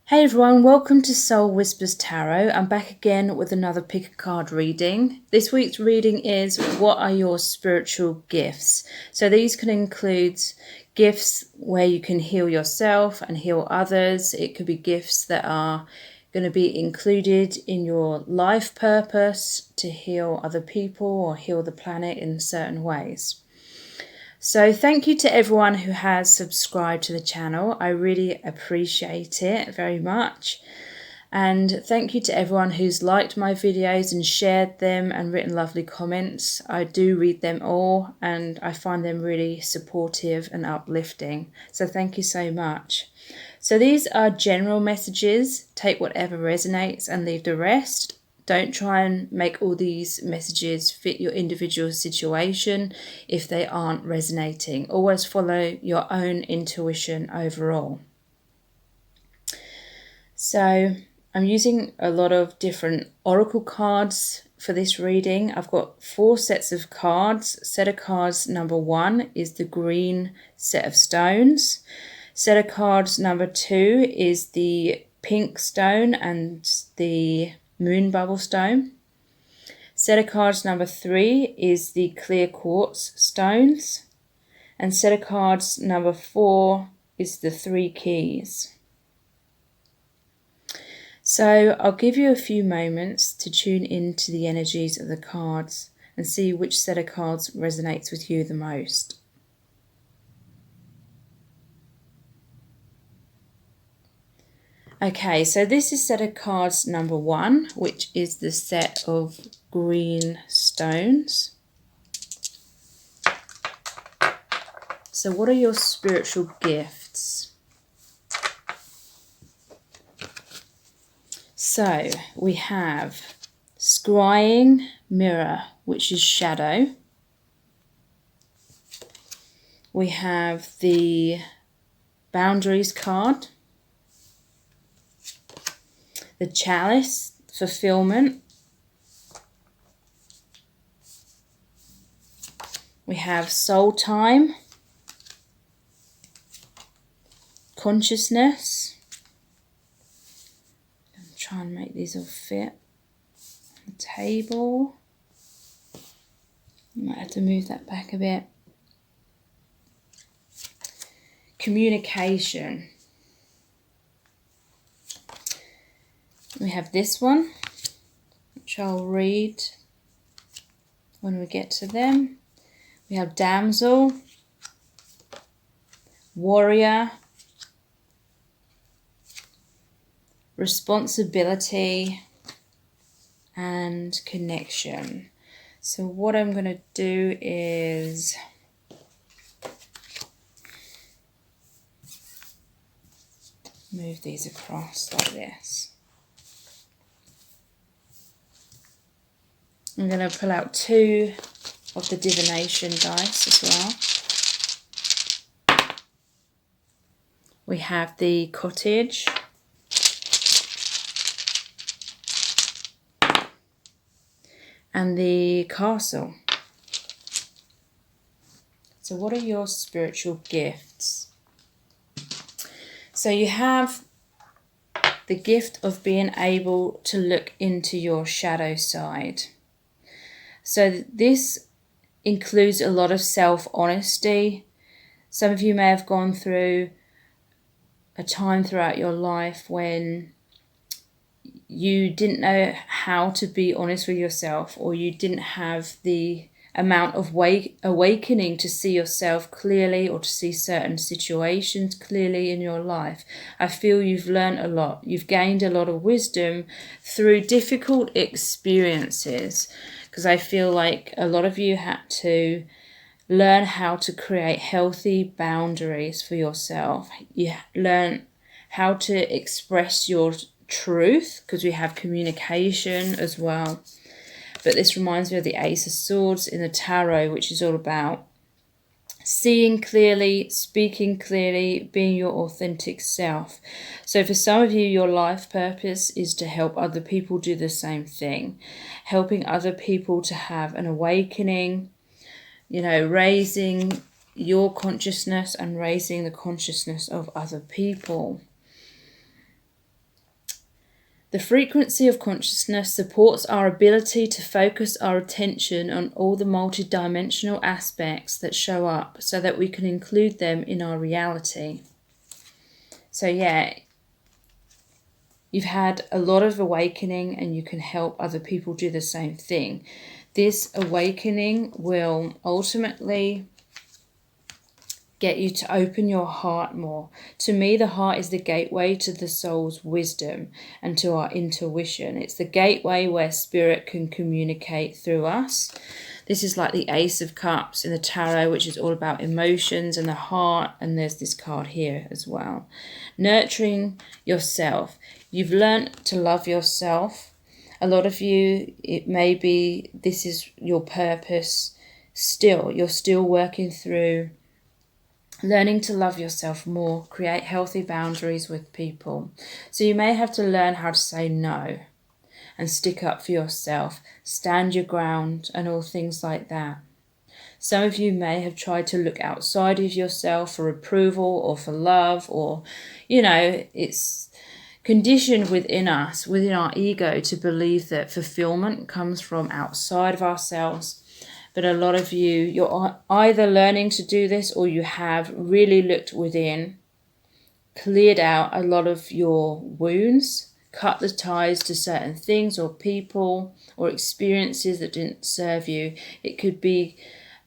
Hey everyone, welcome to Soul Whispers Tarot. I'm back again with another pick a card reading. This week's reading is what are your spiritual gifts? So these can include gifts where you can heal yourself and heal others. It could be gifts that are going to be included in your life purpose to heal other people or heal the planet in certain ways. So thank you to everyone who has subscribed to the channel. I really appreciate it very much. And thank you to everyone who's liked my videos and shared them and written lovely comments. I do read them all and I find them really supportive and uplifting. So thank you so much. So these are general messages. Take whatever resonates and leave the rest. Don't try and make all these messages fit your individual situation if they aren't resonating. Always follow your own intuition overall. So I'm using a lot of different oracle cards for this reading. I've got 4 sets of cards. Set of cards number 1 is the green set of stones. Set of cards number 2 is the pink stone and the moon bubble stone. Set of cards number 3 is the clear quartz stones. And set of cards number 4 is the 3 keys. So I'll give you a few moments to tune into the energies of the cards and see which set of cards resonates with you the most. Okay, so this is set of cards number 1, which is the set of green stones. So what are your spiritual gifts? So we have scrying mirror, which is shadow. We have the boundaries card. The chalice, fulfillment. We have soul time, consciousness. I'm trying to make these all fit on the table. Might have to move that back a bit. Communication. We have this one, which I'll read when we get to them. We have damsel, warrior, responsibility, and connection. So what I'm going to do is move these across like this. I'm going to pull out 2 of the divination dice as well. We have the cottage, and the castle. So what are your spiritual gifts? So you have the gift of being able to look into your shadow side. So this includes a lot of self-honesty. Some of you may have gone through a time throughout your life when you didn't know how to be honest with yourself, or you didn't have the amount of awakening to see yourself clearly or to see certain situations clearly in your life. I feel you've learned a lot. You've gained a lot of wisdom through difficult experiences, because I feel like a lot of you had to learn how to create healthy boundaries for yourself. You learn how to express your truth, because we have communication as well. But this reminds me of the Ace of Swords in the Tarot, which is all about seeing clearly, speaking clearly, being your authentic self. So for some of you, your life purpose is to help other people do the same thing, helping other people to have an awakening, raising your consciousness and raising the consciousness of other people. The frequency of consciousness supports our ability to focus our attention on all the multidimensional aspects that show up so that we can include them in our reality. So yeah, you've had a lot of awakening and you can help other people do the same thing. This awakening will ultimately get you to open your heart more. To me, the heart is the gateway to the soul's wisdom and to our intuition. It's the gateway where spirit can communicate through us. This is like the Ace of Cups in the tarot, which is all about emotions and the heart. And there's this card here as well. Nurturing yourself. You've learned to love yourself. A lot of you, it may be this is your purpose still. You're still working through learning to love yourself more, create healthy boundaries with people. So you may have to learn how to say no and stick up for yourself, stand your ground and all things like that. Some of you may have tried to look outside of yourself for approval or for love, or, it's conditioned within us, within our ego, to believe that fulfillment comes from outside of ourselves. But a lot of you, you're either learning to do this or you have really looked within, cleared out a lot of your wounds, cut the ties to certain things or people or experiences that didn't serve you. It could be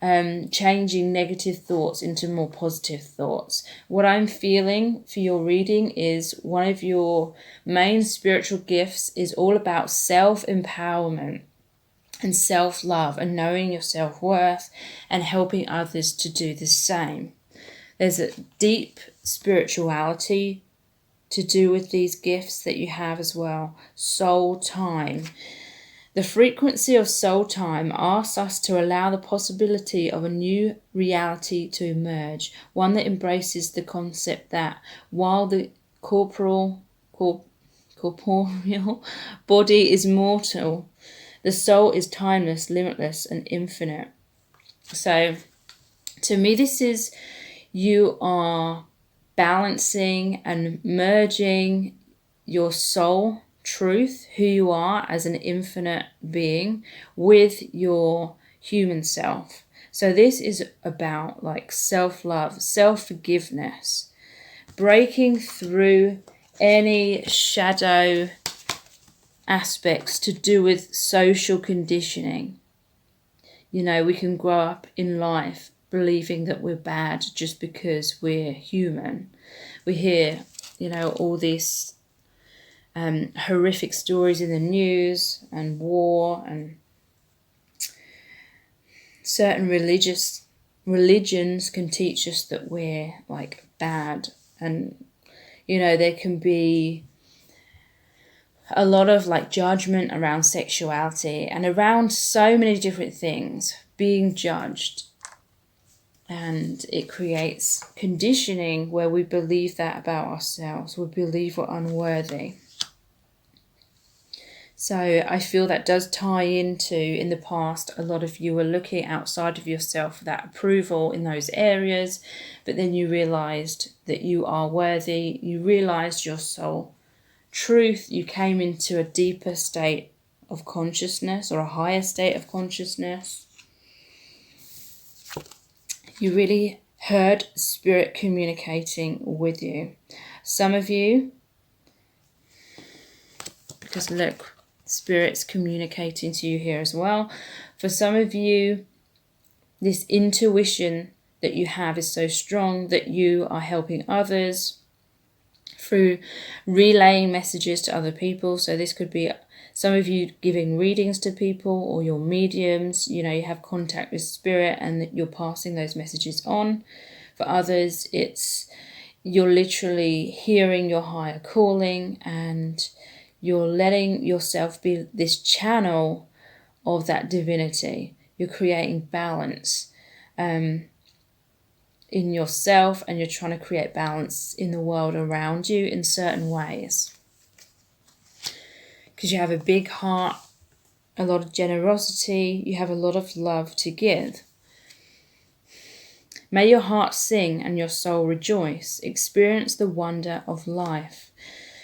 changing negative thoughts into more positive thoughts. What I'm feeling for your reading is one of your main spiritual gifts is all about self-empowerment and self-love and knowing your self-worth and helping others to do the same. There's a deep spirituality to do with these gifts that you have as well. Soul time. The frequency of soul time asks us to allow the possibility of a new reality to emerge, one that embraces the concept that while the corporeal body is mortal, the soul is timeless, limitless, and infinite. So, to me, this is you are balancing and merging your soul truth, who you are as an infinite being, with your human self. So this is about like self-love, self-forgiveness, breaking through any shadow aspects to do with social conditioning. We can grow up in life believing that we're bad just because we're human. We hear, all these horrific stories in the news and war, and certain religions can teach us that we're like bad, and there can be a lot of like judgment around sexuality and around so many different things being judged, and it creates conditioning where we believe that about ourselves. We believe we're unworthy. So I feel that does tie into, in the past, a lot of you were looking outside of yourself for that approval in those areas, but then you realized that you are worthy. You realized your soul truth. You came into a deeper state of consciousness, or a higher state of consciousness. You really heard spirit communicating with you. Some of you, because look, spirit's communicating to you here as well. For some of you, this intuition that you have is so strong that you are helping others through relaying messages to other people. So this could be some of you giving readings to people, or your mediums, you have contact with spirit and you're passing those messages on. For others, it's you're literally hearing your higher calling and you're letting yourself be this channel of that divinity. You're creating balance in yourself, and you're trying to create balance in the world around you in certain ways. Because you have a big heart, a lot of generosity, you have a lot of love to give. May your heart sing and your soul rejoice. Experience the wonder of life.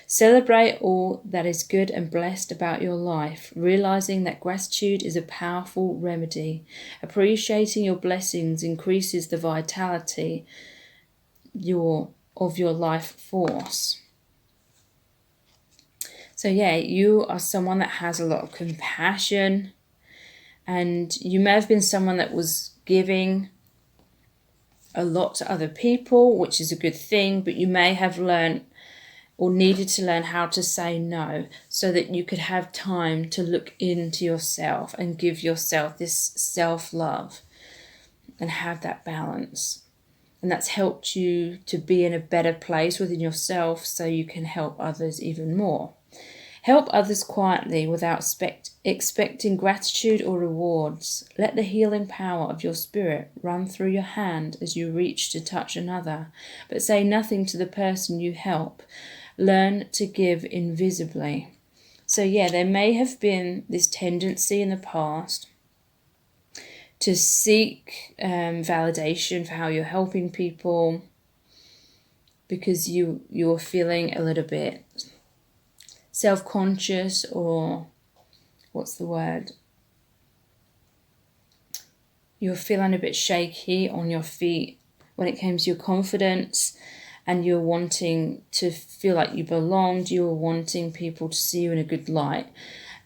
Celebrate all that is good and blessed about your life, realizing that gratitude is a powerful remedy. Appreciating your blessings increases the vitality of your life force. So yeah, you are someone that has a lot of compassion, and you may have been someone that was giving a lot to other people, which is a good thing, but you may have learned or needed to learn how to say no so that you could have time to look into yourself and give yourself this self-love and have that balance. And that's helped you to be in a better place within yourself so you can help others even more. Help others quietly without expecting gratitude or rewards. Let the healing power of your spirit run through your hand as you reach to touch another, but say nothing to the person you help. Learn to give invisibly. So yeah, there may have been this tendency in the past to seek validation for how you're helping people because you're feeling a little bit self-conscious, or what's the word? You're feeling a bit shaky on your feet when it comes to your confidence, and you're wanting to feel like you belonged. You're wanting people to see you in a good light.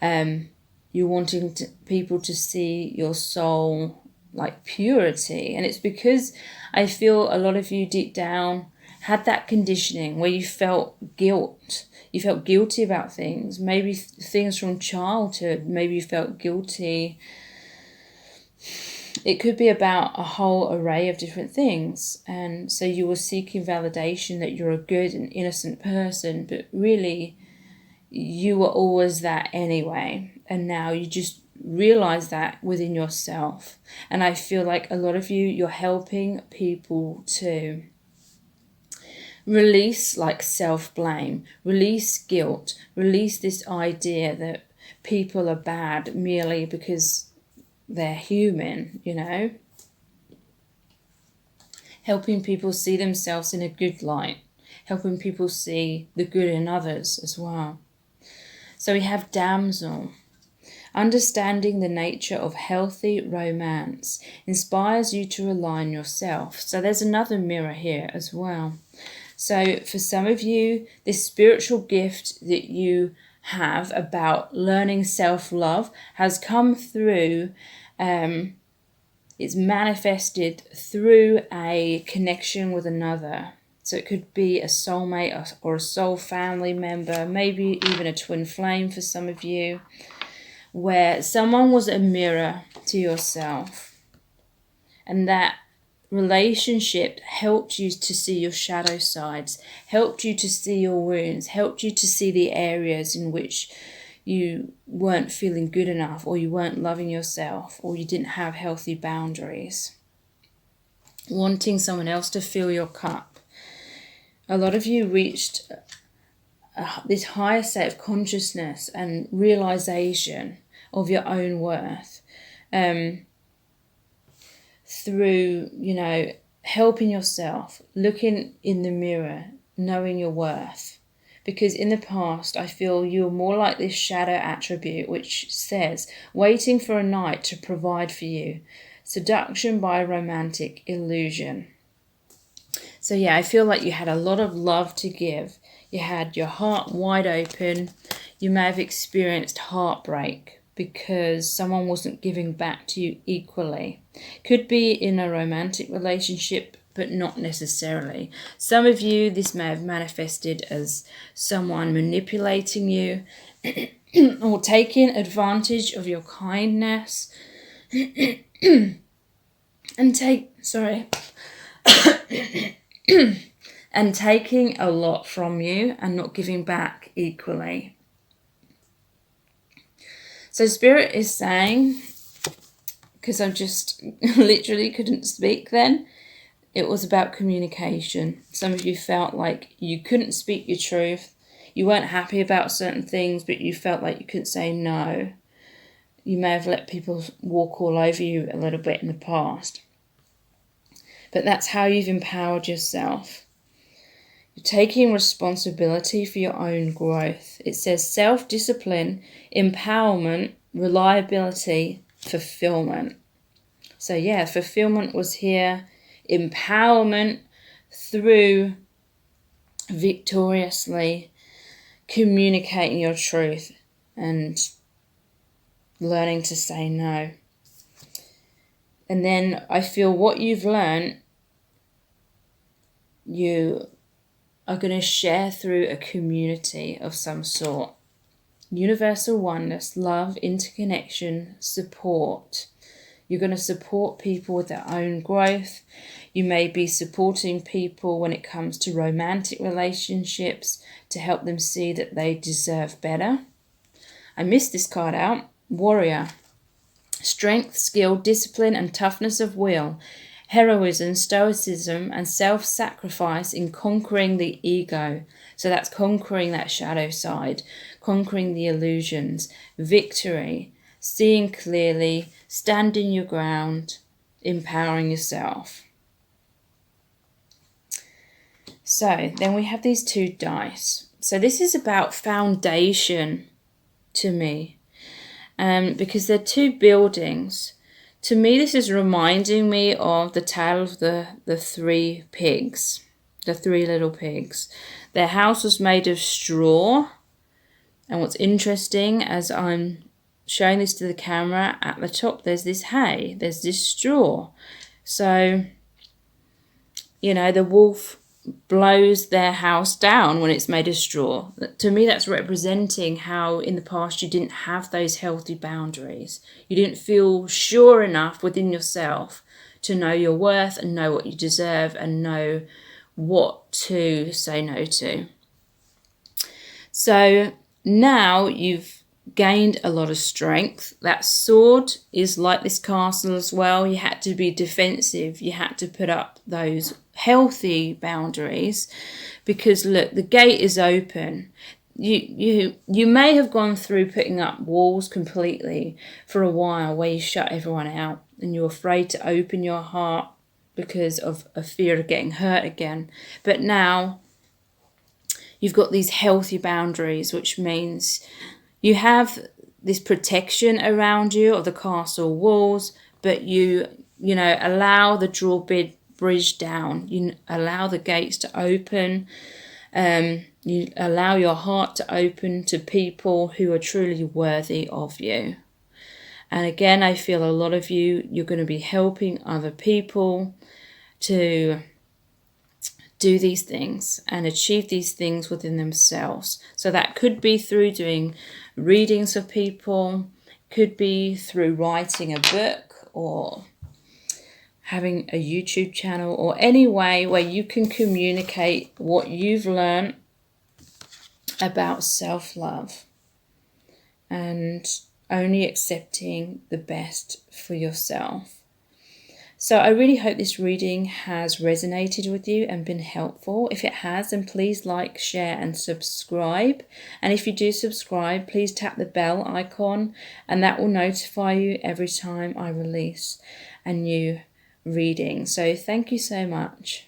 You're wanting people to see your soul like purity. And it's because I feel a lot of you deep down had that conditioning where you felt guilt. You felt guilty about things, maybe things from childhood. Maybe you felt guilty. It could be about a whole array of different things. And so you were seeking validation that you're a good and innocent person, but really you were always that anyway. And now you just realize that within yourself. And I feel like a lot of you're helping people to release like self-blame, release guilt, release this idea that people are bad merely because they're human, helping people see themselves in a good light, helping people see the good in others as well. So we have damsel. Understanding the nature of healthy romance inspires you to align yourself. So there's another mirror here as well. So for some of you, this spiritual gift that you have about learning self-love has come through, it's manifested through a connection with another. So it could be a soulmate or a soul family member, maybe even a twin flame for some of you, where someone was a mirror to yourself. And that relationship helped you to see your shadow sides, helped you to see your wounds, helped you to see the areas in which you weren't feeling good enough, or you weren't loving yourself, or you didn't have healthy boundaries. Wanting someone else to fill your cup. A lot of you reached this higher state of consciousness and realization of your own worth. Through, helping yourself, looking in the mirror, knowing your worth. Because in the past, I feel you were more like this shadow attribute, which says, waiting for a knight to provide for you. Seduction by romantic illusion. So yeah, I feel like you had a lot of love to give. You had your heart wide open. You may have experienced heartbreak because someone wasn't giving back to you equally. Could be in a romantic relationship, but not necessarily. Some of you, this may have manifested as someone manipulating you or taking advantage of your kindness and and taking a lot from you and not giving back equally. So Spirit is saying, because I just literally couldn't speak then, it was about communication. Some of you felt like you couldn't speak your truth. You weren't happy about certain things, but you felt like you couldn't say no. You may have let people walk all over you a little bit in the past. But that's how you've empowered yourself. You're taking responsibility for your own growth. It says self-discipline, empowerment, reliability, fulfillment. So yeah, fulfillment was here. Empowerment through victoriously communicating your truth and learning to say no. And then I feel what you've learned, you are going to share through a community of some sort. Universal oneness, love, interconnection, support. You're going to support people with their own growth. You may be supporting people when it comes to romantic relationships to help them see that they deserve better. I missed this card out. Warrior. Strength, skill, discipline, and toughness of will. Heroism, stoicism, and self-sacrifice in conquering the ego. So that's conquering that shadow side, conquering the illusions. Victory, seeing clearly, standing your ground, empowering yourself. So then we have these 2 dice. So this is about foundation to me, because they're 2 buildings. To me, this is reminding me of the tale of the 3 pigs, the 3 little pigs. Their house was made of straw. And what's interesting, as I'm showing this to the camera, at the top there's this hay, there's this straw. So, you know, the wolf blows their house down when it's made of straw. To me, that's representing how in the past you didn't have those healthy boundaries. You didn't feel sure enough within yourself to know your worth and know what you deserve and know what to say no to. So now you've gained a lot of strength. That sword is like this castle as well. You had to be defensive. You had to put up those healthy boundaries because look, the gate is open. You may have gone through putting up walls completely for a while where you shut everyone out and you're afraid to open your heart because of a fear of getting hurt again. But now you've got these healthy boundaries, which means you have this protection around you of the castle walls, but you allow the drawbridge down. You allow the gates to open. You allow your heart to open to people who are truly worthy of you. And again, I feel a lot of you're going to be helping other people to do these things and achieve these things within themselves. So that could be through doing readings of people, could be through writing a book or having a YouTube channel or any way where you can communicate what you've learned about self-love and only accepting the best for yourself. So I really hope this reading has resonated with you and been helpful. If it has, then please like, share and subscribe. And if you do subscribe, please tap the bell icon and that will notify you every time I release a new reading. So thank you so much.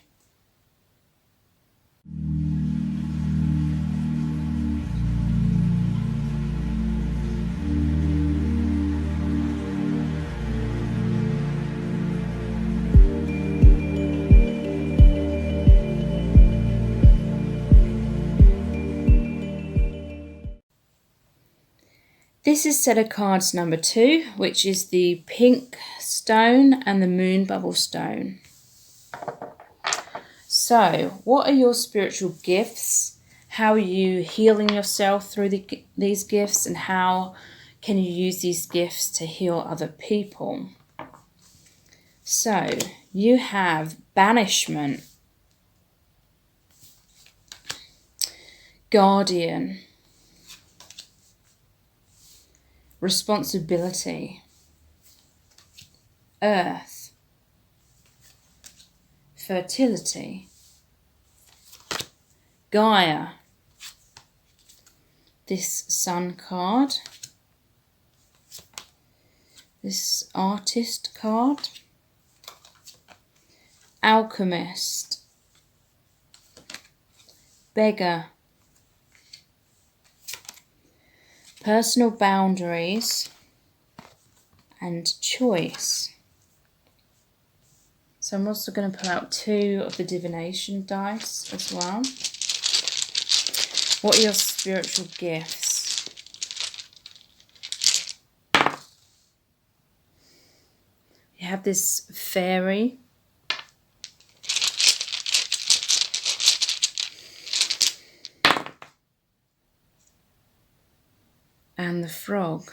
This is set of cards number 2, which is the pink stone and the moon bubble stone. So, what are your spiritual gifts? How are you healing yourself through these gifts? And how can you use these gifts to heal other people? So, you have banishment, guardian, responsibility, earth, fertility, Gaia, this sun card, this artist card, alchemist, beggar, personal boundaries, and choice. So I'm also going to pull out 2 of the divination dice as well. What are your spiritual gifts? You have this fairy. And the frog.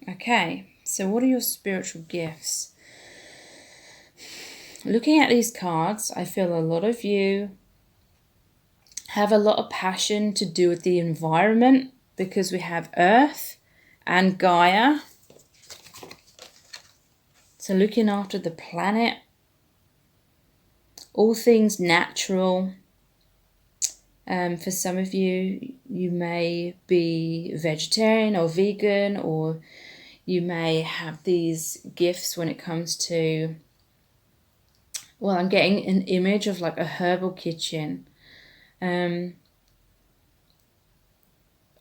Okay, so what are your spiritual gifts? Looking at these cards, I feel a lot of you have a lot of passion to do with the environment, because we have Earth and Gaia. So looking after the planet, all things natural. For some of you, you may be vegetarian or vegan, or you may have these gifts when it comes to, well, I'm getting an image of like a herbal kitchen.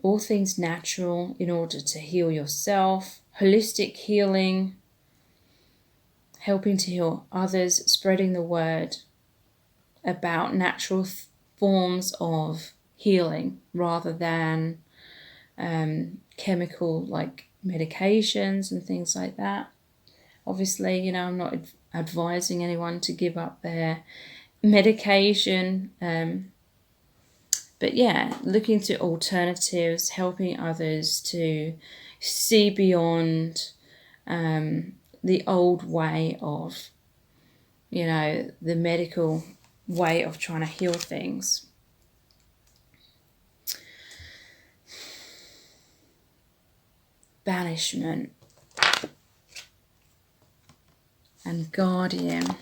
All things natural in order to heal yourself, holistic healing, helping to heal others, spreading the word about natural forms of healing rather than chemical like medications and things like that. Obviously, you know, I'm not advising anyone to give up their medication. But yeah, looking to alternatives, helping others to see beyond the old way of, you know, the medical way of trying to heal things. Banishment and guardian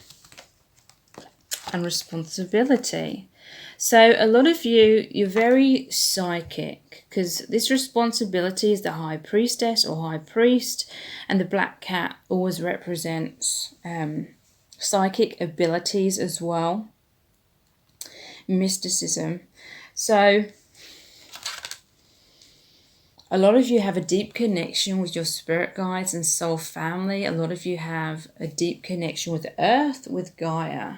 and responsibility. So a lot of you, you're very psychic, because this responsibility is the high priestess or high priest, and the black cat always represents psychic abilities as well, mysticism. So a lot of you have a deep connection with your spirit guides and soul family. A lot of you have a deep connection with Earth, with Gaia.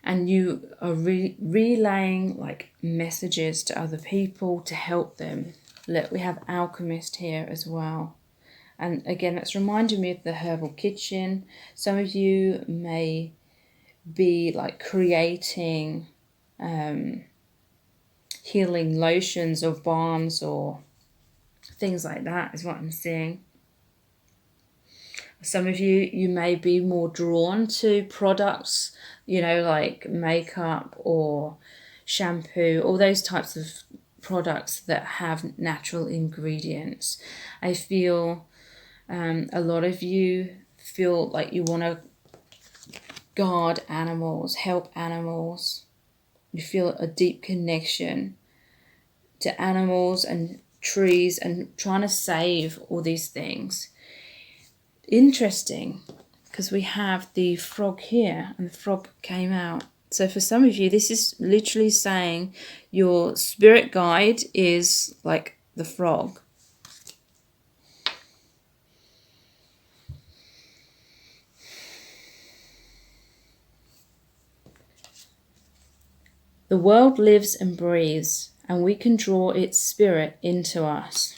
And you are relaying like messages to other people to help them. Look, we have alchemist here as well. And again, that's reminding me of the herbal kitchen. Some of you may be like creating healing lotions or balms or things like that is what I'm seeing. Some of you, you may be more drawn to products, you know, like makeup or shampoo, all those types of products that have natural ingredients. I feel a lot of you feel like you want to guard animals, help animals. You feel a deep connection to animals and trees and trying to save all these things. Interesting, because we have the frog here and the frog came out. So for some of you, this is literally saying your spirit guide is like the frog. The world lives and breathes, and we can draw its spirit into us.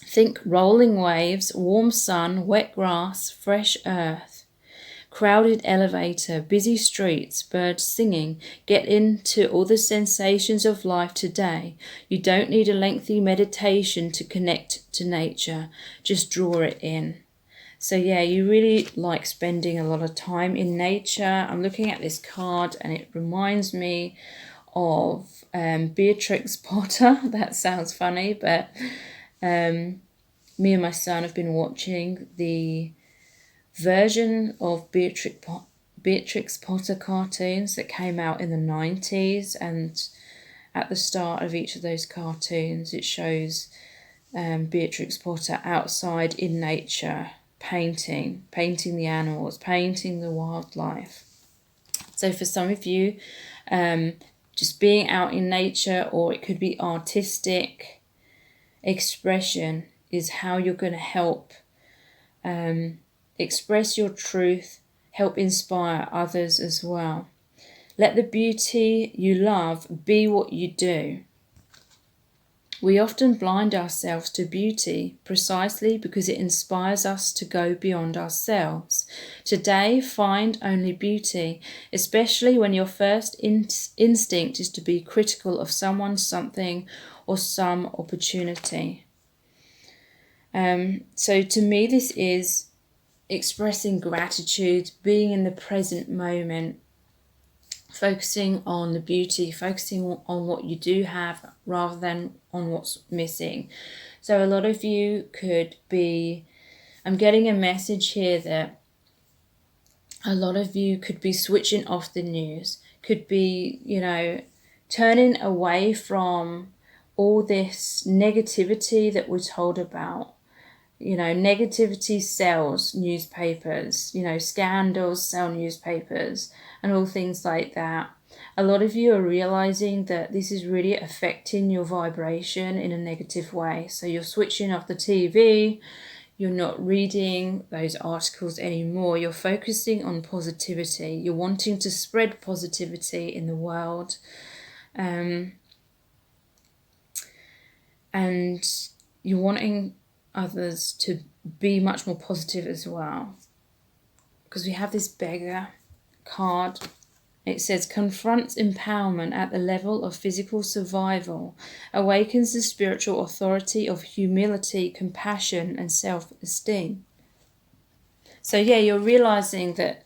Think rolling waves, warm sun, wet grass, fresh earth, crowded elevator, busy streets, birds singing. Get into all the sensations of life today. You don't need a lengthy meditation to connect to nature. Just draw it in. So yeah, you really like spending a lot of time in nature. I'm looking at this card and it reminds me of Beatrix Potter. That sounds funny, but me and my son have been watching the version of Beatrix Potter cartoons that came out in the 90s, and at the start of each of those cartoons, it shows Beatrix Potter outside in nature, painting the animals, painting the wildlife. So for some of you, just being out in nature, or it could be artistic expression, is how you're going to help express your truth, help inspire others as well. Let the beauty you love be what you do. We often blind ourselves to beauty precisely because it inspires us to go beyond ourselves. Today, find only beauty, especially when your first instinct is to be critical of someone, something, or some opportunity. So to me, this is expressing gratitude, being in the present moment, focusing on the beauty, focusing on what you do have rather than on what's missing. So a lot of you could be, I'm getting a message here that a lot of you could be switching off the news, could be, turning away from all this negativity that we're told about. Negativity sells newspapers, scandals sell newspapers and all things like that. A lot of you are realizing that this is really affecting your vibration in a negative way. So you're switching off the TV, you're not reading those articles anymore. You're focusing on positivity. You're wanting to spread positivity in the world. And you're wanting others to be much more positive as well, because we have this beggar card. It says confronts empowerment at the level of physical survival, awakens the spiritual authority of humility, compassion, and self-esteem. So you're realizing that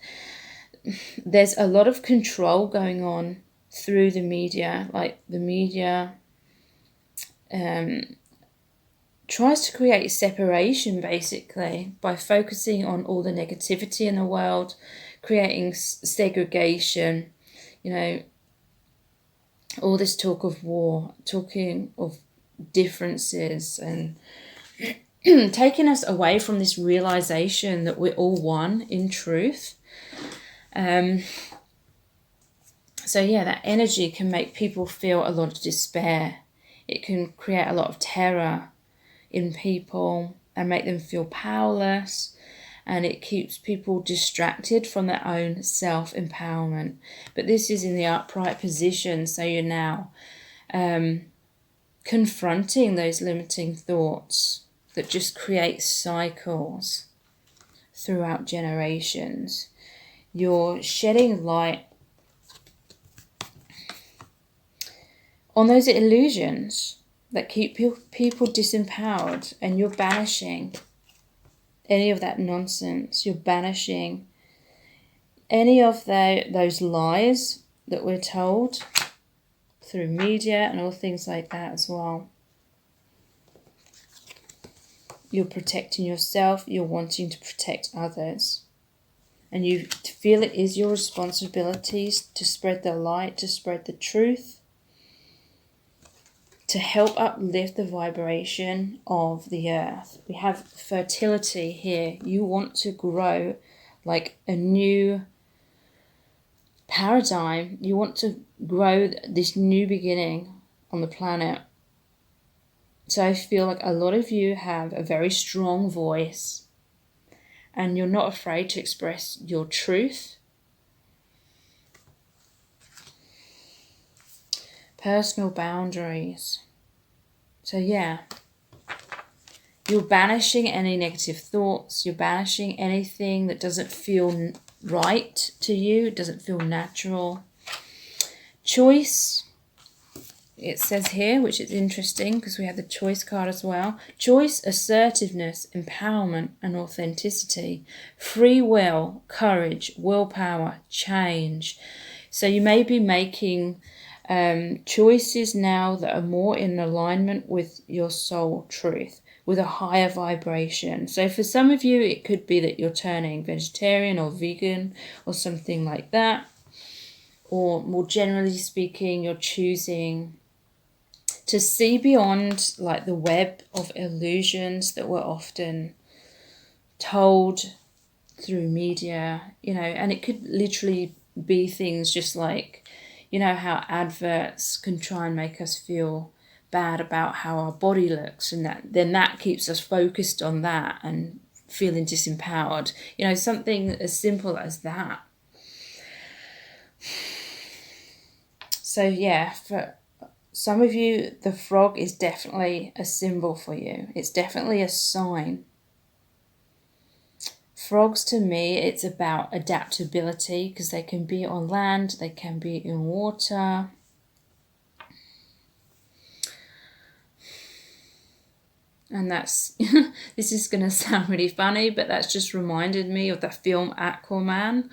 there's a lot of control going on through the media. Like the media tries to create separation basically by focusing on all the negativity in the world, creating segregation, all this talk of war, talking of differences, and taking us away from this realization that we're all one in truth. That energy can make people feel a lot of despair. It can create a lot of terror in people and make them feel powerless, and it keeps people distracted from their own self-empowerment. But this is in the upright position, so you're now confronting those limiting thoughts that just create cycles throughout generations. You're shedding light on those illusions that keep people disempowered, and you're banishing any of that nonsense. You're banishing any of those lies that we're told through media and all things like that as well. You're protecting yourself, you're wanting to protect others. And you feel it is your responsibilities to spread the light, to spread the truth, to help uplift the vibration of the earth. We have fertility here. You want to grow like a new paradigm. You want to grow this new beginning on the planet. So I feel like a lot of you have a very strong voice, and you're not afraid to express your truth. Personal boundaries. So you're banishing any negative thoughts. You're banishing anything that doesn't feel right to you. It doesn't feel natural. Choice. It says here, which is interesting because we have the choice card as well. Choice, assertiveness, empowerment, and authenticity. Free will, courage, willpower, change. So you may be making choices now that are more in alignment with your soul truth, with a higher vibration. So for some of you, it could be that you're turning vegetarian or vegan or something like that. Or more generally speaking, you're choosing to see beyond like the web of illusions that we're often told through media, you know, and it could literally be things just like, you know, how adverts can try and make us feel bad about how our body looks, and that keeps us focused on that and feeling disempowered, you know, something as simple as that. So yeah, for some of you, the frog is definitely a symbol for you. It's definitely a sign. Frogs, to me, it's about adaptability, because they can be on land, they can be in water. And that's, this is going to sound really funny, but that's just reminded me of the film Aquaman,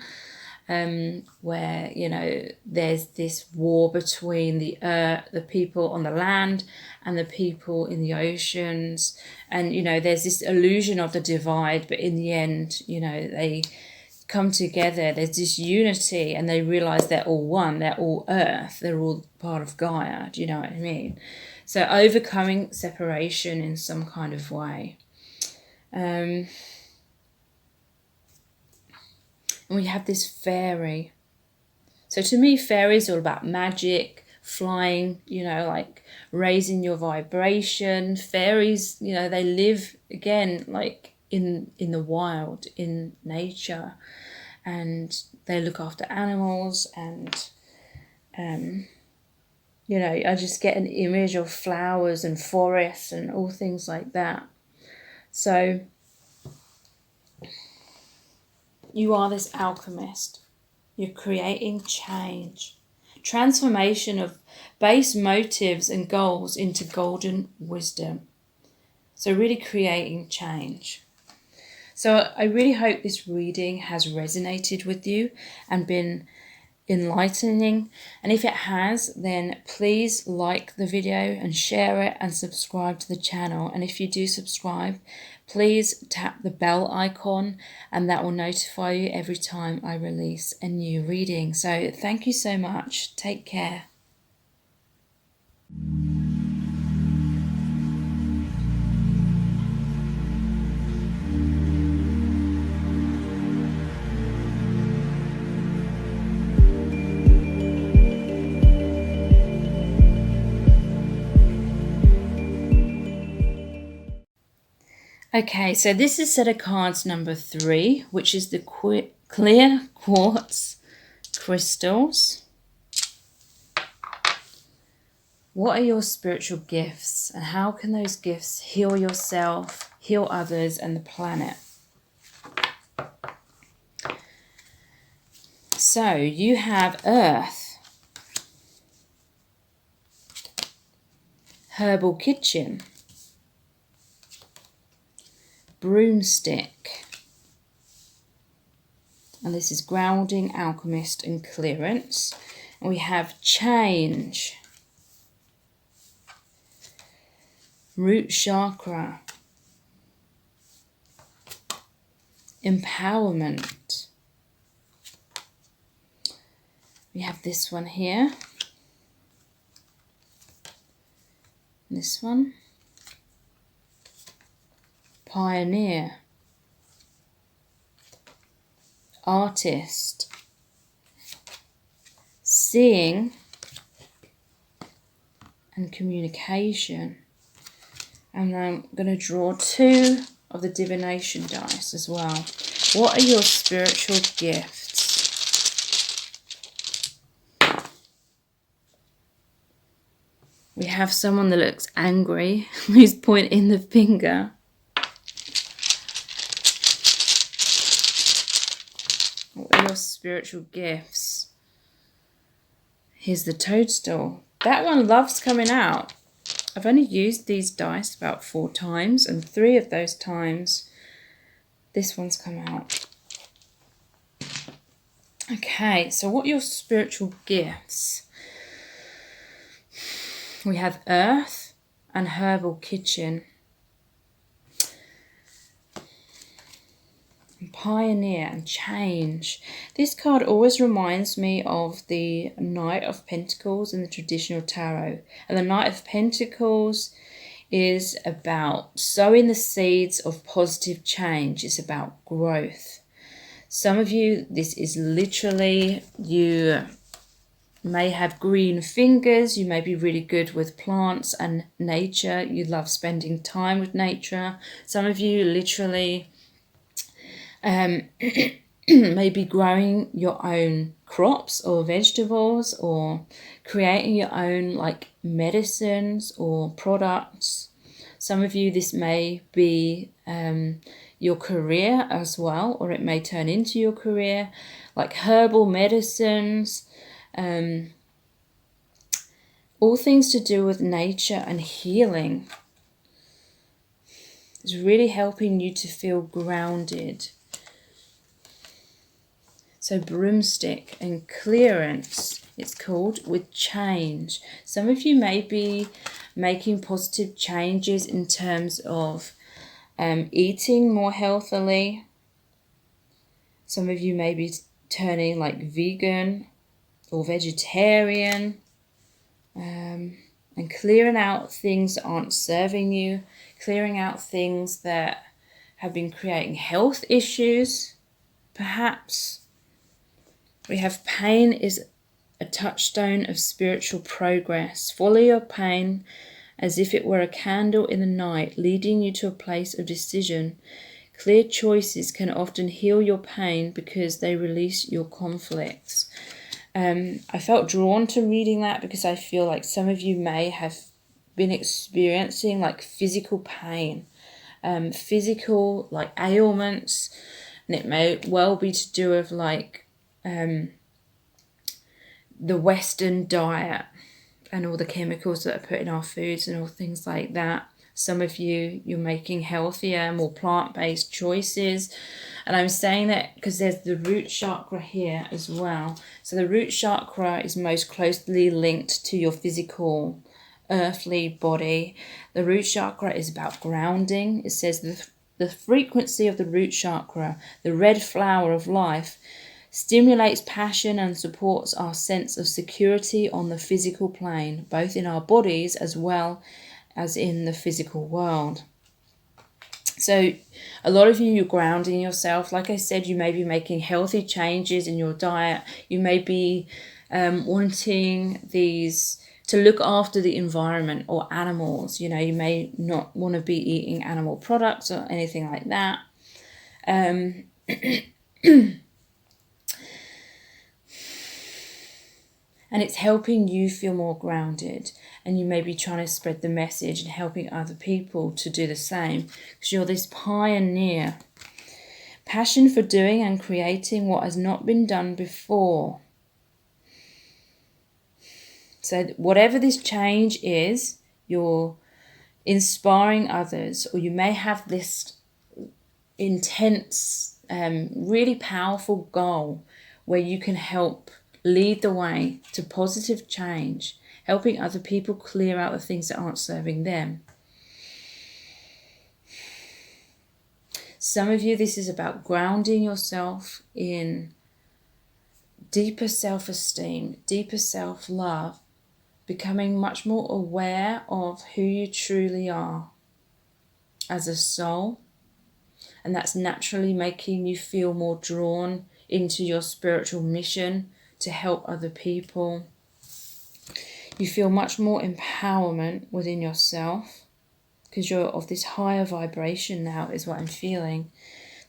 where, you know, there's this war between the people on the land and the people in the oceans. And, you know, there's this illusion of the divide, but in the end, you know, they come together, there's this unity, and they realize they're all one, they're all earth, they're all part of Gaia. Do you know what I mean? So overcoming separation in some kind of way. And we have this fairy. So to me, fairies are all about magic, flying, you know, like raising your vibration. Fairies, you know, they live, again, like in the wild, in nature, and they look after animals. And you know, I just get an image of flowers and forests and all things like that. So you are this alchemist. You're creating change, transformation of base motives and goals into golden wisdom. So really creating change. So I really hope this reading has resonated with you and been enlightening. And if it has, then please like the video and share it and subscribe to the channel. And if you do subscribe, please tap the bell icon, and that will notify you every time I release a new reading. So thank you so much. Take care. Okay, so this is set of cards number 3, which is the clear quartz crystals. What are your spiritual gifts, and how can those gifts heal yourself, heal others, and the planet? So you have earth, herbal kitchen, broomstick, and this is grounding, alchemist, and clearance. And we have change, root chakra, empowerment. We have this one here, this one, pioneer, artist, seeing, and communication. And I'm going to draw 2 of the divination dice as well. What are your spiritual gifts? We have someone that looks angry, who's pointing the finger. What are your spiritual gifts? Here's the toadstool. That one loves coming out. I've only used these dice about 4 times, and 3 of those times this one's come out. Okay, so what are your spiritual gifts? We have earth and herbal kitchen, and pioneer and change. This card always reminds me of the Knight of Pentacles in the traditional tarot. And the Knight of Pentacles is about sowing the seeds of positive change. It's about growth. Some of you, this is literally, you may have green fingers, you may be really good with plants and nature, you love spending time with nature. Some of you literally maybe growing your own crops or vegetables, or creating your own like medicines or products. Some of you, this may be your career as well, or it may turn into your career, like herbal medicines, all things to do with nature and healing. It's really helping you to feel grounded. So broomstick and clearance, it's called, with change. Some of you may be making positive changes in terms of eating more healthily. Some of you may be turning like vegan or vegetarian, and clearing out things that aren't serving you, clearing out things that have been creating health issues, perhaps. We have pain is a touchstone of spiritual progress. Follow your pain as if it were a candle in the night, leading you to a place of decision. Clear choices can often heal your pain because they release your conflicts. I felt drawn to reading that because I feel like some of you may have been experiencing like physical pain, physical like ailments, and it may well be to do with like the Western diet and all the chemicals that are put in our foods and all things like that. Some of you, you're making healthier, more plant-based choices. And I'm saying that because there's the root chakra here as well. So the root chakra is most closely linked to your physical, earthly body. The root chakra is about grounding. It says the frequency of the root chakra, the red flower of life, stimulates passion and supports our sense of security on the physical plane, both in our bodies as well as in the physical world. So a lot of you, you're grounding yourself. Like I said, you may be making healthy changes in your diet. You may be wanting these to look after the environment or animals. You know, you may not want to be eating animal products or anything like that. And it's helping you feel more grounded, and you may be trying to spread the message and helping other people to do the same, because you're this pioneer. Passion for doing and creating what has not been done before. So whatever this change is, you're inspiring others, or you may have this intense, really powerful goal where you can help lead the way to positive change, helping other people clear out the things that aren't serving them. Some of you, this is about grounding yourself in deeper self-esteem, deeper self-love, becoming much more aware of who you truly are as a soul. And that's naturally making you feel more drawn into your spiritual mission to help other people. You feel much more empowerment within yourself because you're of this higher vibration now, is what I'm feeling.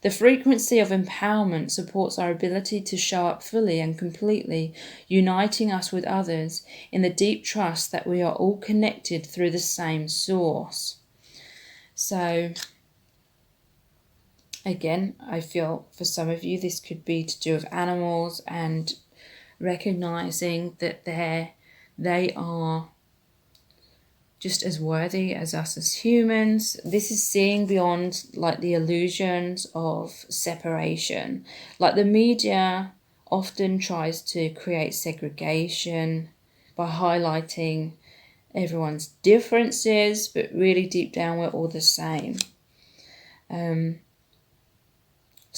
The frequency of empowerment supports our ability to show up fully and completely, uniting us with others in the deep trust that we are all connected through the same source. So again, I feel for some of you this could be to do with animals and recognizing that they are just as worthy as us as humans. This is seeing beyond like the illusions of separation. Like the media often tries to create segregation by highlighting everyone's differences, but really deep down we're all the same.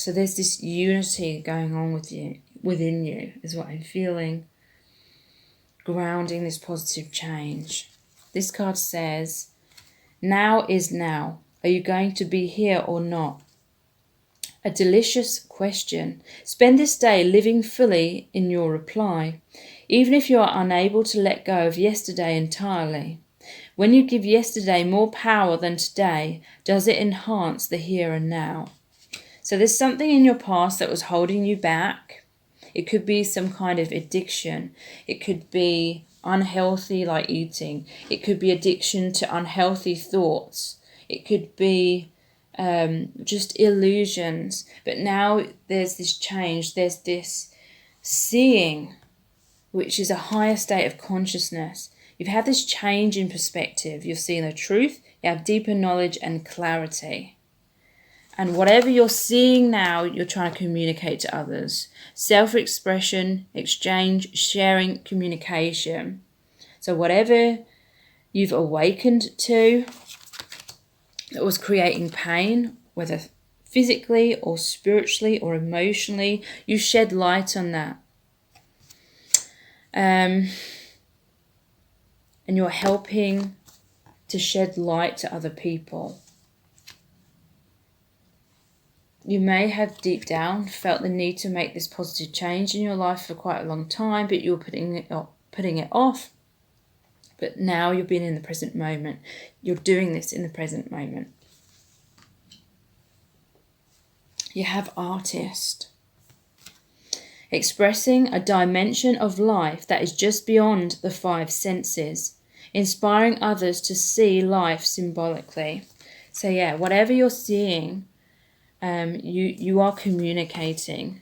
So there's this unity going on within you, is what I'm feeling. Grounding this positive change. This card says, now is now. Are you going to be here or not? A delicious question. Spend this day living fully in your reply, even if you are unable to let go of yesterday entirely. When you give yesterday more power than today, does it enhance the here and now? So there's something in your past that was holding you back. It could be some kind of addiction. It could be unhealthy, like eating. It could be addiction to unhealthy thoughts. It could be just illusions. But now there's this change. There's this seeing, which is a higher state of consciousness. You've had this change in perspective. You're seeing the truth. You have deeper knowledge and clarity. And whatever you're seeing now, you're trying to communicate to others. Self-expression, exchange, sharing, communication. So whatever you've awakened to that was creating pain, whether physically or spiritually or emotionally, you shed light on that. And you're helping to shed light to other people. You may have deep down felt the need to make this positive change in your life for quite a long time, but you were putting it off. But now you're being in the present moment. You're doing this in the present moment. You have artist. Expressing a dimension of life that is just beyond the five senses. Inspiring others to see life symbolically. So yeah, whatever you're seeing, you are communicating.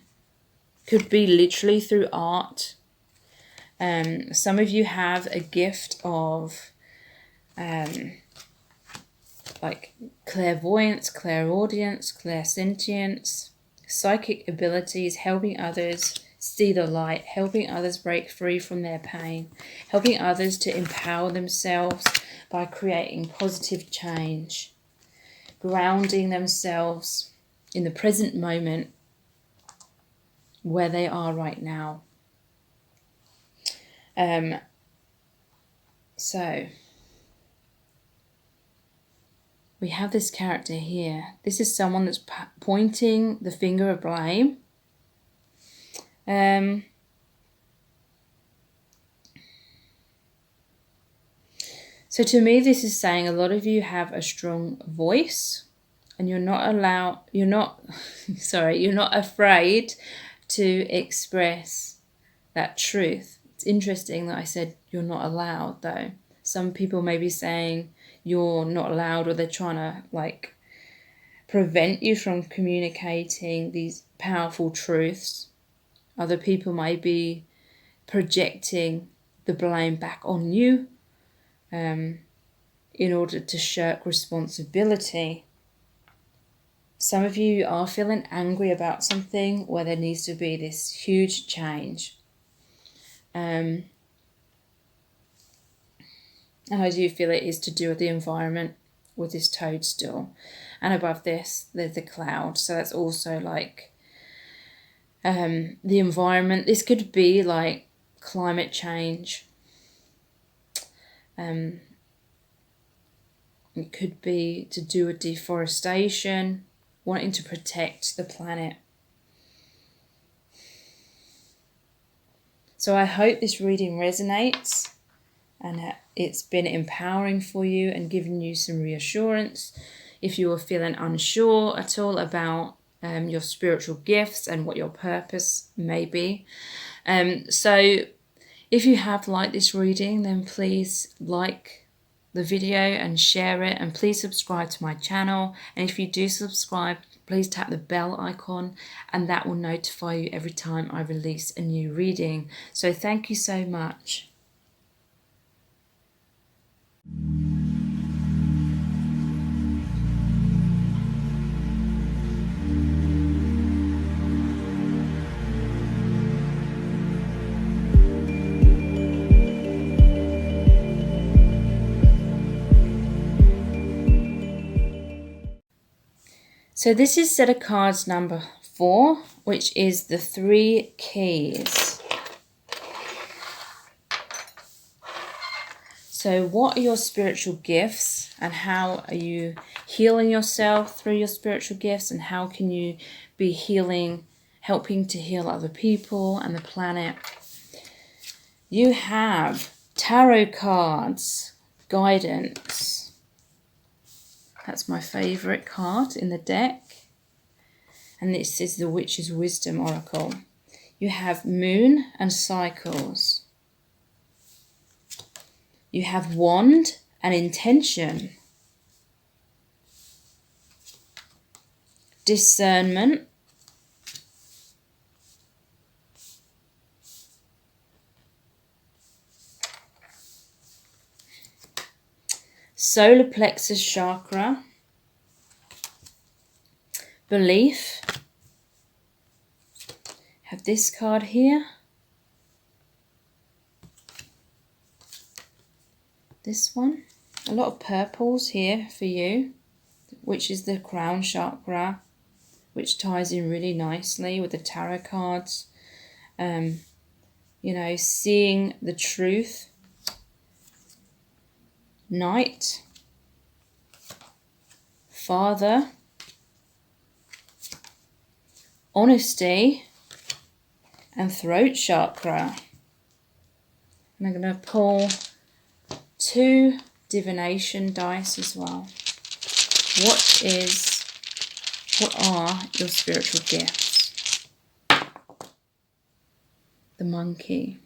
Could be literally through art. Some of you have a gift of like clairvoyance, clairaudience, clairsentience, psychic abilities, helping others see the light, helping others break free from their pain, helping others to empower themselves by creating positive change, grounding themselves in the present moment where they are right now. So we have this character here. This is someone that's pointing the finger of blame. So to me, this is saying a lot of you have a strong voice, and you're not afraid to express that truth. It's interesting that I said you're not allowed, though. Some people may be saying you're not allowed, or they're trying to like prevent you from communicating these powerful truths. Other people may be projecting the blame back on you in order to shirk responsibility. Some of you are feeling angry about something where there needs to be this huge change. And I do feel it is to do with the environment, with this toadstool. And above this, there's the cloud. So that's also like the environment. This could be like climate change. It could be to do with deforestation, wanting to protect the planet. So I hope this reading resonates and it's been empowering for you and given you some reassurance. If you are feeling unsure at all about your spiritual gifts and what your purpose may be. So if you have liked this reading, then please like the video and share it, and please subscribe to my channel. And if you do subscribe, please tap the bell icon, and that will notify you every time I release a new reading. So thank you so much. So this is set of cards number 4, which is the 3 keys. So what are your spiritual gifts, and how are you healing yourself through your spiritual gifts, and how can you be helping to heal other people and the planet? You have tarot cards, guidance. That's my favourite card in the deck. And this is the Witch's Wisdom Oracle. You have moon and cycles. You have wand and intention. Discernment. Solar plexus chakra. Belief. Have this card here. This one. A lot of purples here for you, which is the crown chakra, which ties in really nicely with the tarot cards. You know, seeing the truth. Knight. Father. Honesty. And throat chakra. And I'm going to pull 2 divination dice as well. What are your spiritual gifts? The monkey.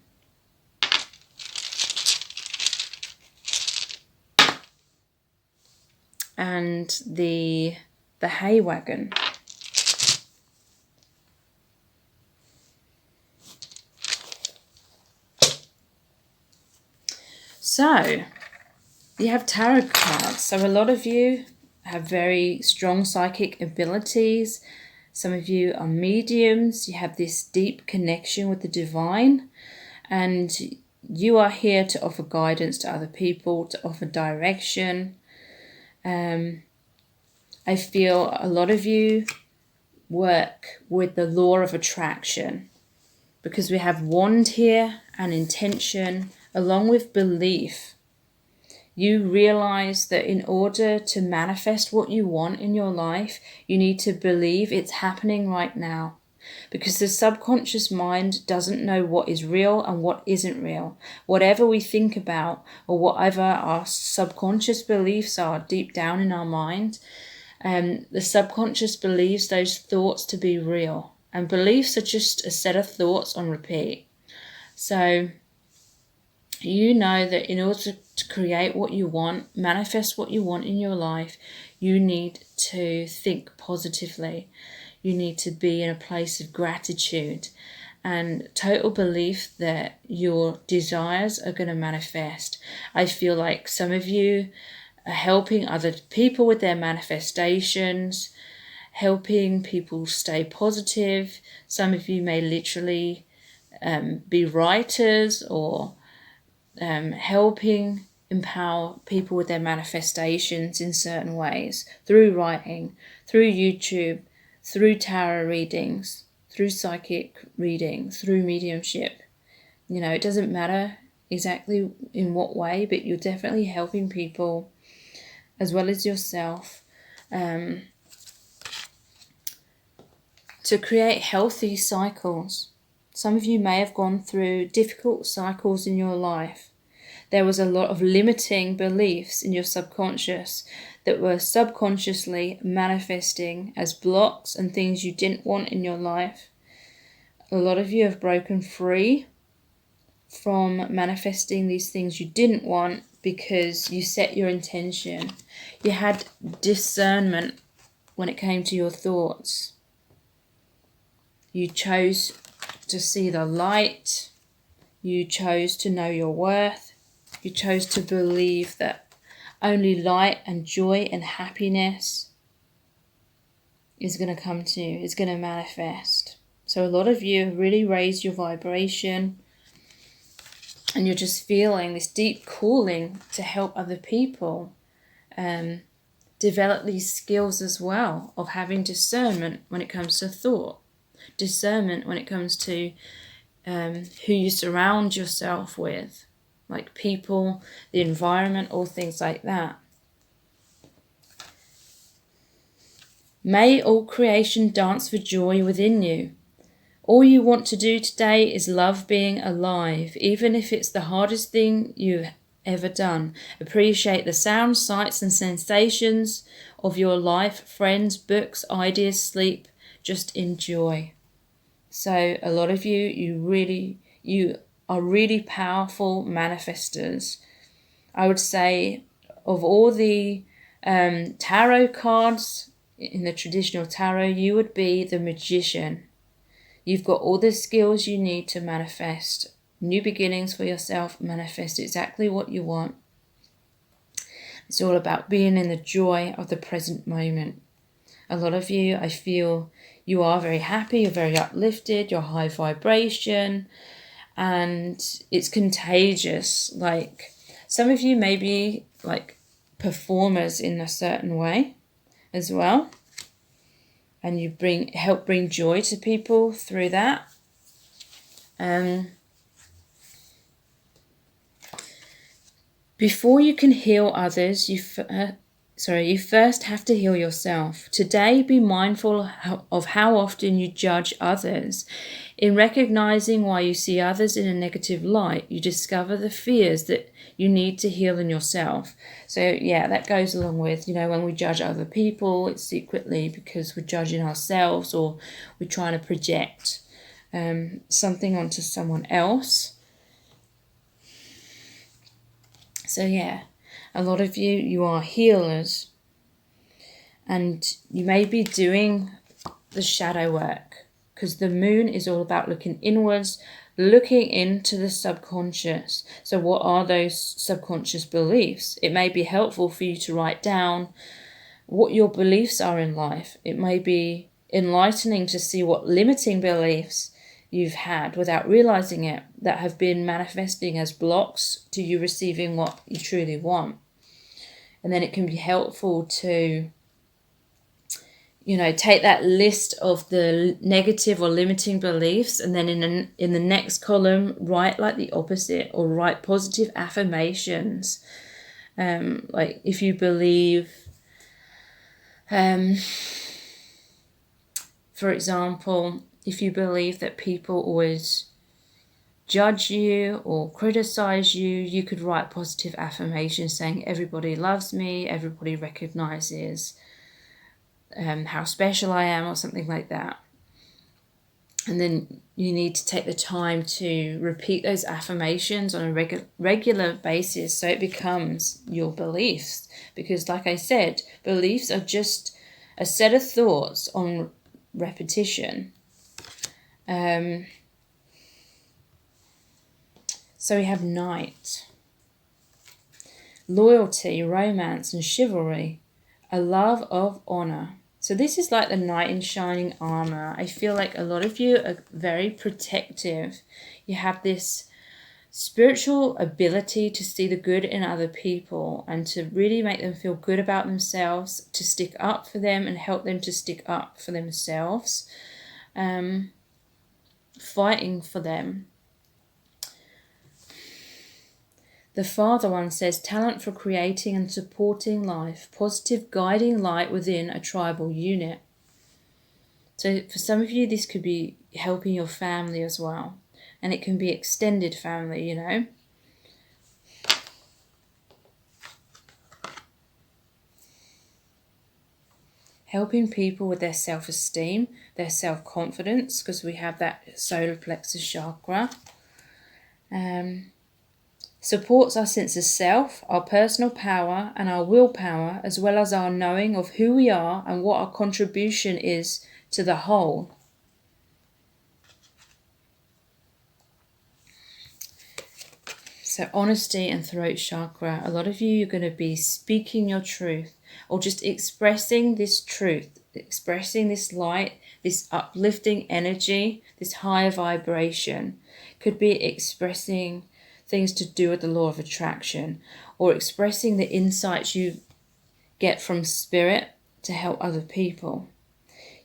And the hay wagon. So, you have tarot cards. So a lot of you have very strong psychic abilities. Some of you are mediums. You have this deep connection with the divine. And you are here to offer guidance to other people, to offer direction. I feel a lot of you work with the law of attraction, because we have wand here and intention along with belief. You realize that in order to manifest what you want in your life, you need to believe it's happening right now, because the subconscious mind doesn't know what is real and what isn't real. Whatever we think about, or whatever our subconscious beliefs are deep down in our mind, the subconscious believes those thoughts to be real. And beliefs are just a set of thoughts on repeat. So you know that in order to create what you want, manifest what you want in your life, you need to think positively. You need to be in a place of gratitude and total belief that your desires are going to manifest. I feel like some of you are helping other people with their manifestations, helping people stay positive. Some of you may literally be writers, or helping empower people with their manifestations in certain ways, through writing, through YouTube, through tarot readings, through psychic readings, through mediumship. You know, it doesn't matter exactly in what way, but you're definitely helping people as well as yourself to create healthy cycles. Some of you may have gone through difficult cycles in your life. There was a lot of limiting beliefs in your subconscious that were subconsciously manifesting as blocks and things you didn't want in your life. A lot of you have broken free from manifesting these things you didn't want because you set your intention. You had discernment when it came to your thoughts. You chose to see the light. You chose to know your worth. You chose to believe that only light and joy and happiness is going to come to you, is going to manifest. So a lot of you have really raised your vibration, and you're just feeling this deep calling to help other people develop these skills as well of having discernment when it comes to thought. discernment when it comes to who you surround yourself with, like people, the environment, all things like that. May all creation dance for joy within you. All you want to do today is love being alive, even if it's the hardest thing you've ever done. Appreciate the sounds, sights and sensations of your life, friends, books, ideas, sleep. Just enjoy. So a lot of you are really powerful manifestors. I would say of all the tarot cards in the traditional tarot, you would be the magician. You've got all the skills you need to manifest new beginnings for yourself, manifest exactly what you want. It's all about being in the joy of the present moment. A lot of you, I feel you are very happy, you're very uplifted, you're high vibration, and it's contagious. Like some of you may be like performers in a certain way as well. And you help bring joy to people through that. Before you can heal others, you first have to heal yourself. Today, be mindful of how often you judge others. In recognizing why you see others in a negative light, you discover the fears that you need to heal in yourself. So yeah, that goes along with, when we judge other people, it's secretly because we're judging ourselves, or we're trying to project something onto someone else. So yeah, a lot of you are healers, and you may be doing the shadow work, because the moon is all about looking inwards, looking into the subconscious. So what are those subconscious beliefs? It may be helpful for you to write down what your beliefs are in life. It may be enlightening to see what limiting beliefs you've had without realizing it, that have been manifesting as blocks to you receiving what you truly want. And then it can be helpful to take that list of the negative or limiting beliefs, and then in the next column write like the opposite, or write positive affirmations. Like if you believe, for example, if you believe that people always judge you or criticize you, you could write positive affirmations saying everybody loves me, everybody recognizes how special I am, or something like that. And then you need to take the time to repeat those affirmations on a regular basis, so it becomes your beliefs. Because like I said, beliefs are just a set of thoughts on repetition. So we have knight. Loyalty, romance and chivalry. A love of honor. So this is like the knight in shining armor. I feel like a lot of you are very protective. You have this spiritual ability to see the good in other people and to really make them feel good about themselves, to stick up for them and help them to stick up for themselves, fighting for them. The Father one says, talent for creating and supporting life, positive guiding light within a tribal unit. So for some of you, this could be helping your family as well. And it can be extended family, Helping people with their self-esteem, their self-confidence, because we have that solar plexus chakra. Supports our sense of self, our personal power and our willpower, as well as our knowing of who we are and what our contribution is to the whole. So honesty and throat chakra. A lot of you are going to be speaking your truth, or just expressing this truth, expressing this light, this uplifting energy, this higher vibration. Could be expressing things to do with the law of attraction, or expressing the insights you get from spirit to help other people.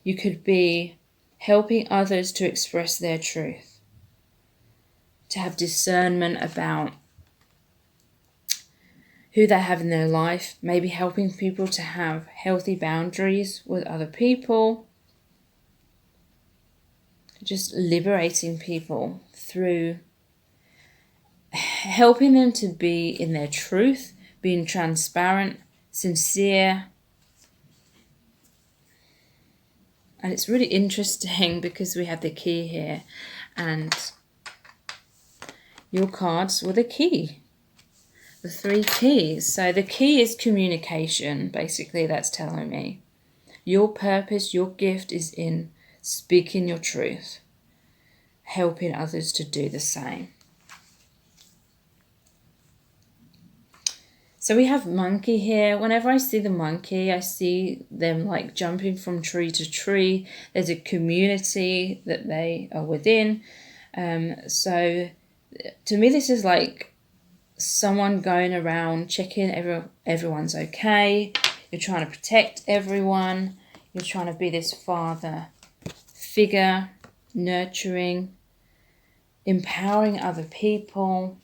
You could be helping others to express their truth, to have discernment about who they have in their life, maybe helping people to have healthy boundaries with other people, just liberating people through helping them to be in their truth, being transparent, sincere. And it's really interesting because we have the key here, and your cards were the key, the 3 keys. So the key is communication, basically, that's telling me. Your purpose, your gift is in speaking your truth, helping others to do the same. So we have monkey here. Whenever I see the monkey, I see them like jumping from tree to tree. There's a community that they are within. So to me, this is like someone going around checking everyone's okay. You're trying to protect everyone. You're trying to be this father figure, nurturing, empowering other people,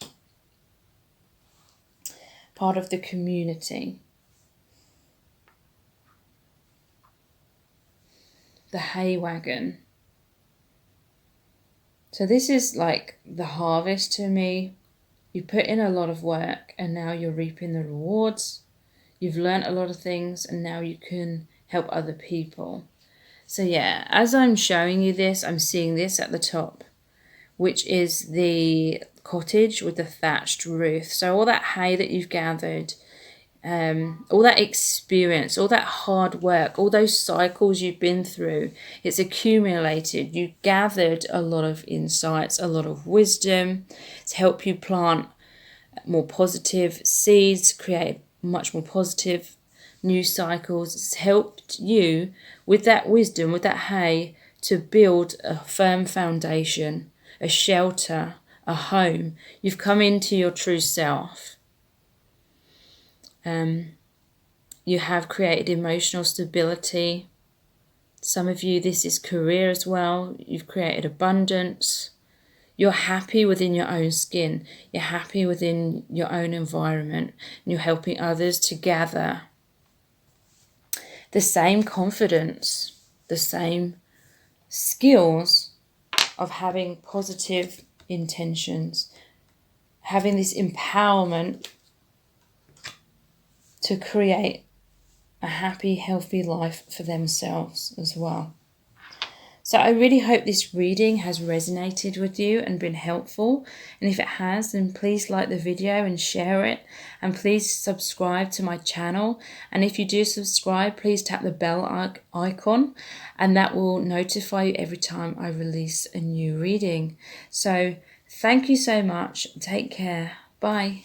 part of the community. The hay wagon. So this is like the harvest to me. You put in a lot of work and now you're reaping the rewards. You've learned a lot of things and now you can help other people. So yeah, as I'm showing you this, I'm seeing this at the top, which is the cottage with the thatched roof. So all that hay that you've gathered, all that experience, all that hard work, all those cycles you've been through, it's accumulated. You gathered a lot of insights, a lot of wisdom to help you plant more positive seeds, create much more positive new cycles. It's helped you with that wisdom, with that hay, to build a firm foundation, a shelter, a home. You've come into your true self. You have created emotional stability. Some of you, this is career as well. You've created abundance. You're happy within your own skin. You're happy within your own environment. And you're helping others to gather the same confidence, the same skills of having positive intentions, having this empowerment to create a happy, healthy life for themselves as well. So I really hope this reading has resonated with you and been helpful. And if it has, then please like the video and share it. And please subscribe to my channel. And if you do subscribe, please tap the bell icon and that will notify you every time I release a new reading. So thank you so much. Take care. Bye.